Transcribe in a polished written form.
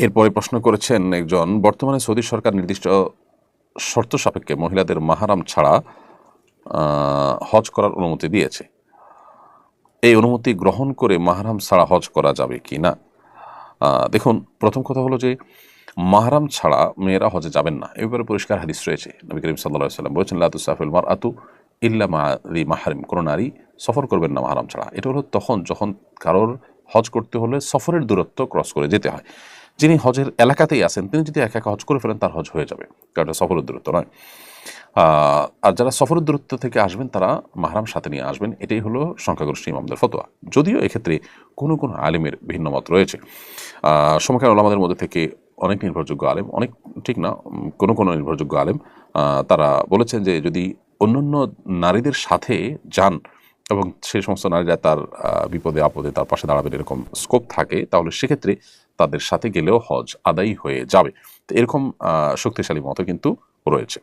এরপরে প্রশ্ন করেছেন একজন, বর্তমানে সৌদি সরকার নির্দিষ্ট শর্ত সাপেক্ষে মহিলাদের মাহারাম ছাড়া হজ করার অনুমতি দিয়েছে। এই অনুমতি গ্রহণ করে মাহারাম ছাড়া হজ করা যাবে কি না? দেখুন, প্রথম কথা হলো যে মাহারাম ছাড়া মেয়েরা হজে যাবেন না, এ ব্যাপারে পরিষ্কার হাদিস রয়েছে। নবী করিম সাল্লাল্লাহু আলাইহি ওয়াসাল্লাম বলেছেন, লা তুসাফিরুল মারআতু ইল্লা মা যি মাহরিম, কোনো নারী সফর করবেন না মাহারাম ছাড়া। এটা হলো যখন কারোর হজ করতে হলে সফরের দূরত্ব ক্রস করে যেতে হয়। যিনি হজের এলাকাতেই আছেন তিনি যদি একা একা হজ করে ফেলেন তার হজ হয়ে যাবে, কারণ এটা সফরের দূরত্ব নয়। আর যারা সফরের দূরত্ব থেকে আসবেন তারা মাহরাম সাথে নিয়ে আসবেন, এটাই হলো সংখ্যাগরিষ্ঠ ইমামদের ফতোয়া। যদিও এক্ষেত্রে কোনো কোনো আলেমের ভিন্ন মত রয়েছে। সমকালীন ওলামাদের মধ্যে থেকে অনেক নির্ভরযোগ্য আলেম, অনেক ঠিক না, কোনো কোনো নির্ভরযোগ্য আলেম তারা বলেছেন যে যদি অন্যান্য নারীদের সাথে যান এবং সেই সমস্ত নারীরা তার বিপদে আপদে তার পাশে দাঁড়াবেন এরকম স্কোপ থাকে, তাহলে সেক্ষেত্রে তাদের সাথে গেলেও হজ আদায় হয়ে যাবে। তো এরকম শক্তিশালী মত কিন্তু রয়েছে।